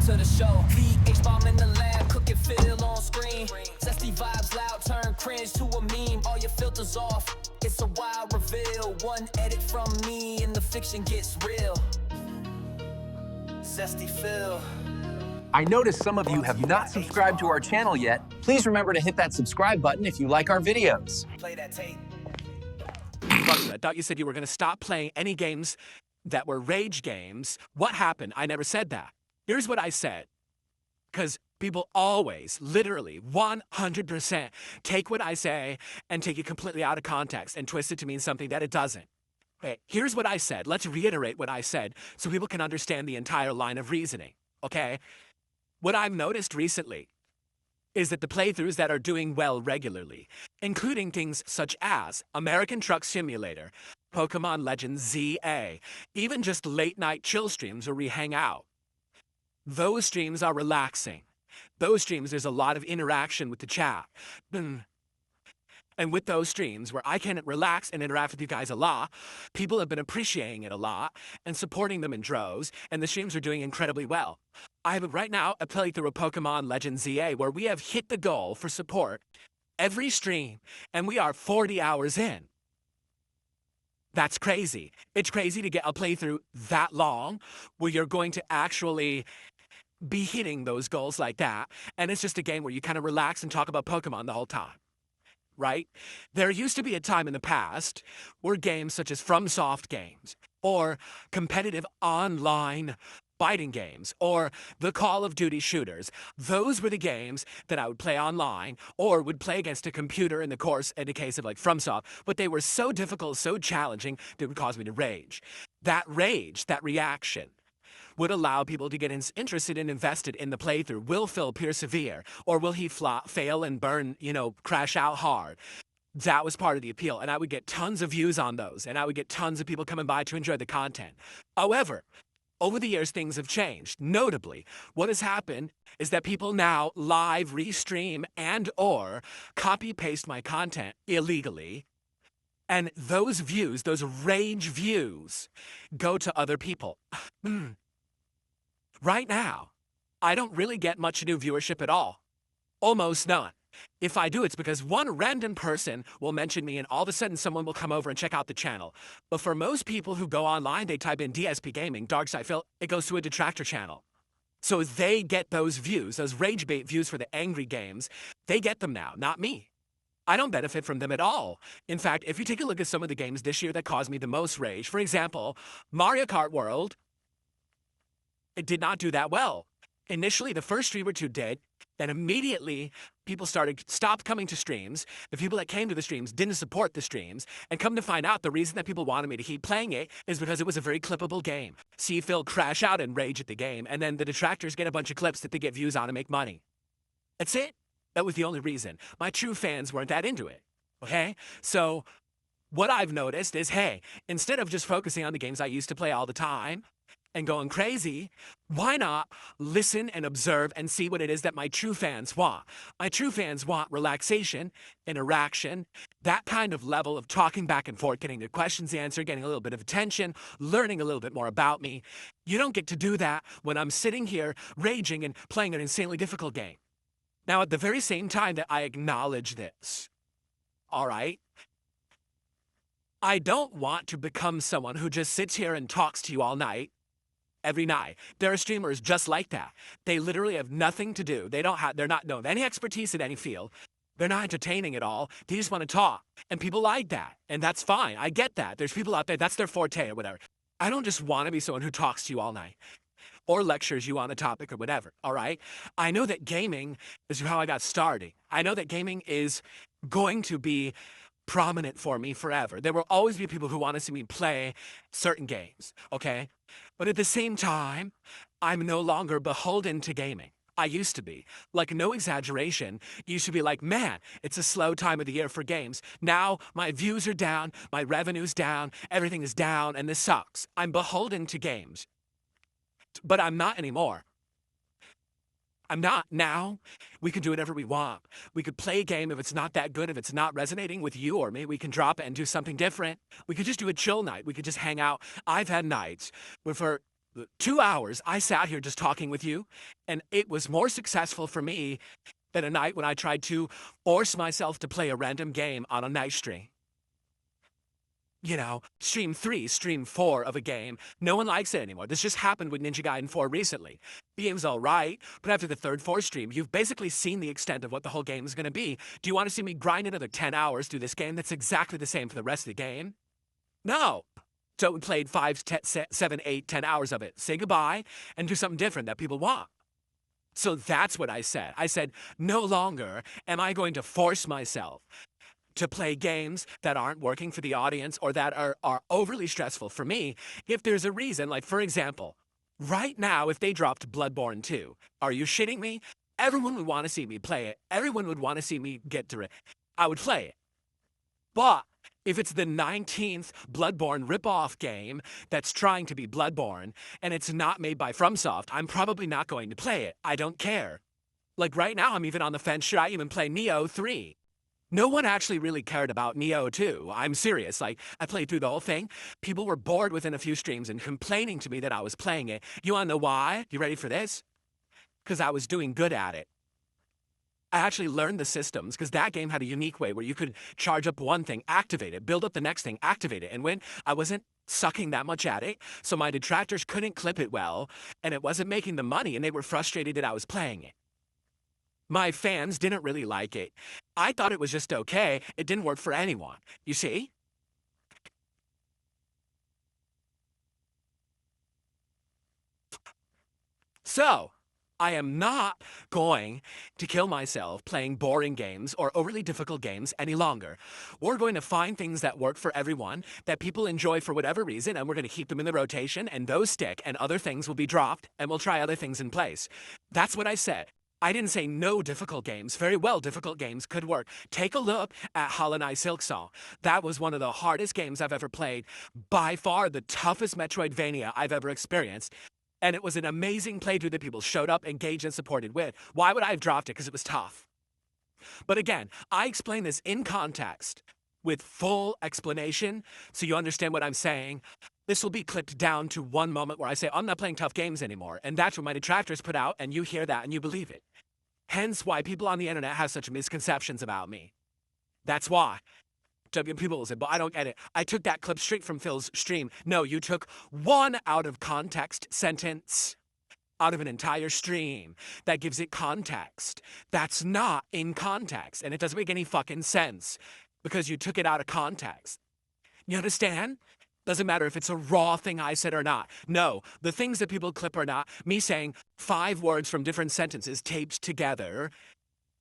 to the show. H-bomb in the lab, cook it, fiddle on screen. Zesty vibes loud, turn cringe to a meme. All your filters off, it's a wild reveal. One edit from me and the fiction gets real. Zesty Phil. I noticed some of you have not subscribed to our channel yet. Please remember to hit that subscribe button if you like our videos. Play that tape. I thought you said you were going to stop playing any games that were rage games. What happened? I never said that. Here's what I said. Because people always, literally, 100% take what I say and take it completely out of context and twist it to mean something that it doesn't. Okay, here's what I said. Let's reiterate what I said so people can understand the entire line of reasoning, okay? What I've noticed recently is that the playthroughs that are doing well regularly, including things such as American Truck Simulator, Pokemon Legends ZA, even just late-night chill streams where we hang out, those streams are relaxing. Those streams, there's a lot of interaction with the chat. And with those streams where I can relax and interact with you guys a lot, people have been appreciating it a lot and supporting them in droves, and the streams are doing incredibly well. I have right now a playthrough of Pokemon Legends ZA where we have hit the goal for support every stream, and we are 40 hours in. That's crazy. It's crazy to get a playthrough that long where you're going to actually be hitting those goals like that, and it's just a game where you kind of relax and talk about Pokemon the whole time. Right? There used to be a time in the past where games such as FromSoft games or competitive online fighting games or the Call of Duty shooters, those were the games that I would play online or would play against a computer in the case of like FromSoft, but they were so difficult, so challenging, that it would cause me to rage. That rage, that reaction, would allow people to get interested and invested in the playthrough. Will Phil persevere? Or will he fail and burn, crash out hard? That was part of the appeal. And I would get tons of views on those. And I would get tons of people coming by to enjoy the content. However, over the years, things have changed. Notably, what has happened is that people now live, restream, and or copy-paste my content illegally. And those views, those rage views, go to other people. Right now, I don't really get much new viewership at all. Almost none. If I do, it's because one random person will mention me and all of a sudden someone will come over and check out the channel. But for most people who go online, they type in DSP Gaming, Darkside Phil, it goes to a Detractor channel. So they get those views, those rage bait views for the angry games. They get them now, not me. I don't benefit from them at all. In fact, if you take a look at some of the games this year that caused me the most rage, for example, Mario Kart World, it did not do that well. Initially, the first stream or two did, then immediately people stopped coming to streams. The people that came to the streams didn't support the streams, and come to find out the reason that people wanted me to keep playing it is because it was a very clippable game. See Phil crash out and rage at the game, and then the detractors get a bunch of clips that they get views on and make money. That's it. That was the only reason. My true fans weren't that into it, okay? So what I've noticed is, hey, instead of just focusing on the games I used to play all the time, and going crazy, why not listen and observe and see what it is that my true fans want? My true fans want relaxation, interaction, that kind of level of talking back and forth, getting the questions answered, getting a little bit of attention, learning a little bit more about me. You don't get to do that when I'm sitting here raging and playing an insanely difficult game. Now, at the very same time that I acknowledge this, all right, I don't want to become someone who just sits here and talks to you all night, every night. There are streamers just like that. They literally have nothing to do. They're not know any expertise in any field. They're not entertaining at all. They just want to talk. And people like that. And that's fine. I get that. There's people out there, that's their forte or whatever. I don't just want to be someone who talks to you all night or lectures you on a topic or whatever, all right? I know that gaming is how I got started. I know that gaming is going to be prominent for me forever. There will always be people who want to see me play certain games, okay? But at the same time, I'm no longer beholden to gaming. I used to be. Like, no exaggeration, used to be like, man, it's a slow time of the year for games. Now, my views are down, my revenue's down, everything is down, and this sucks. I'm beholden to games. But I'm not anymore. I'm not. Now, we can do whatever we want. We could play a game if it's not that good, if it's not resonating with you or me, we can drop it and do something different. We could just do a chill night. We could just hang out. I've had nights where for The 2 hours I sat here just talking with you, and it was more successful for me than a night when I tried to force myself to play a random game on a night stream. You know, stream 3, stream 4 of a game. No one likes it anymore. This just happened with Ninja Gaiden 4 recently. The game's alright, but after the third, fourth stream, you've basically seen the extent of what the whole game is going to be. Do you want to see me grind another 10 hours through this game that's exactly the same for the rest of the game? No. So we played 5, 7, 8, 10 hours of it. Say goodbye and do something different that people want. So that's what I said. I said, no longer am I going to force myself to play games that aren't working for the audience or that are overly stressful for me if there's a reason. Like, for example, right now, if they dropped Bloodborne 2, are you shitting me? Everyone would want to see me play it. Everyone would want to see me get to it. I would play it. But if it's the 19th Bloodborne ripoff game that's trying to be Bloodborne and it's not made by FromSoft, I'm probably not going to play it. I don't care. Like right now, I'm even on the fence. Should I even play Nioh 3? No one actually really cared about Nioh 2. I'm serious. Like, I played through the whole thing. People were bored within a few streams and complaining to me that I was playing it. You wanna know why? You ready for this? Because I was doing good at it. I actually learned the systems because that game had a unique way where you could charge up one thing, activate it, build up the next thing, activate it. And when I wasn't sucking that much at it, so my detractors couldn't clip it well, and it wasn't making the money, and they were frustrated that I was playing it. My fans didn't really like it. I thought it was just okay. It didn't work for anyone. You see? So, I am not going to kill myself playing boring games or overly difficult games any longer. We're going to find things that work for everyone, that people enjoy for whatever reason, and we're going to keep them in the rotation, and those stick, and other things will be dropped, and we'll try other things in place. That's what I said. I didn't say no difficult games. Very well, difficult games could work. Take a look at Hollow Knight Silksong. That was one of the hardest games I've ever played. By far the toughest Metroidvania I've ever experienced. And it was an amazing playthrough that people showed up, engaged, and supported with. Why would I have dropped it? Because it was tough. But again, I explain this in context with full explanation so you understand what I'm saying. This will be clipped down to one moment where I say, I'm not playing tough games anymore. And that's what my detractors put out, and you hear that and you believe it. Hence why people on the internet have such misconceptions about me. That's why. People will say, but I don't get it. I took that clip straight from Phil's stream. No, you took one out of context sentence out of an entire stream that gives it context. That's not in context, and it doesn't make any fucking sense because you took it out of context. You understand? Doesn't matter if it's a raw thing I said or not. No, the things that people clip are not me saying 5 words from different sentences taped together.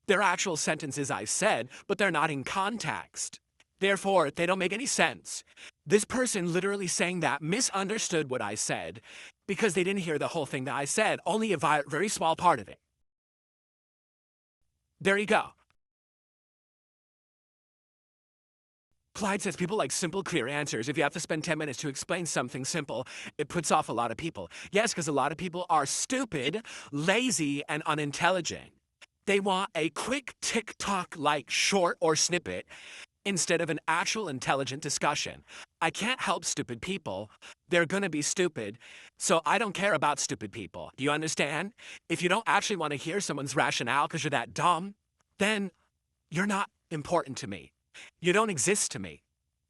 They're actual sentences I said, but they're not in context. Therefore, they don't make any sense. This person literally saying that misunderstood what I said because they didn't hear the whole thing that I said, only a very small part of it. There you go. Clyde says people like simple, clear answers. If you have to spend 10 minutes to explain something simple, it puts off a lot of people. Yes, because a lot of people are stupid, lazy, and unintelligent. They want a quick TikTok-like short or snippet instead of an actual intelligent discussion. I can't help stupid people. They're gonna be stupid, so I don't care about stupid people. Do you understand? If you don't actually want to hear someone's rationale because you're that dumb, then you're not important to me. You don't exist to me.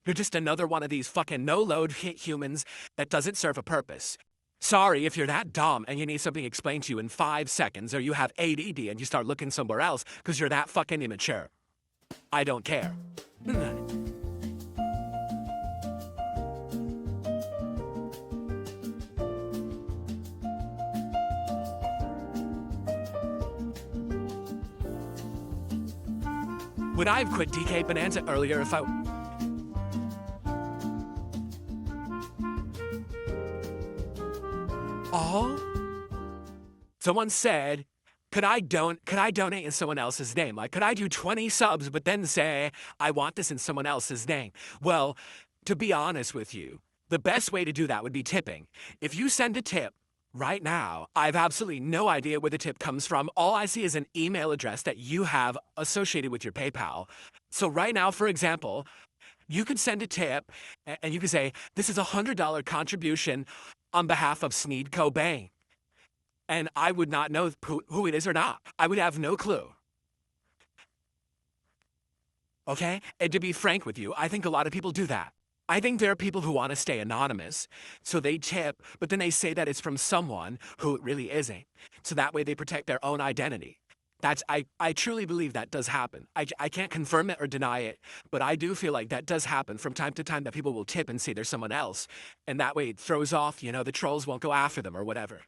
You're just another one of these fucking no-load humans that doesn't serve a purpose. Sorry if you're that dumb and you need something explained to you in 5 seconds, or you have ADD and you start looking somewhere else because you're that fucking immature. I don't care. Would I have quit DK Bonanza earlier if I... Oh? Someone said, could I donate in someone else's name? Like, could I do 20 subs but then say, I want this in someone else's name? Well, to be honest with you, the best way to do that would be tipping. If you send a tip, right now, I have absolutely no idea where the tip comes from. All I see is an email address that you have associated with your PayPal. So right now, for example, you could send a tip and you could say, this is a $100 contribution on behalf of Sneed Cobain. And I would not know who it is or not. I would have no clue. Okay? And to be frank with you, I think a lot of people do that. I think there are people who want to stay anonymous, so they tip, but then they say that it's from someone who it really isn't. So that way they protect their own identity. I truly believe that does happen. I can't confirm it or deny it, but I do feel like that does happen from time to time, that people will tip and say there's someone else. And that way it throws off, the trolls won't go after them or whatever.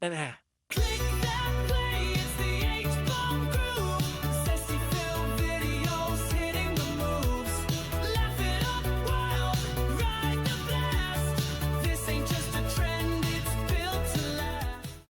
And Click.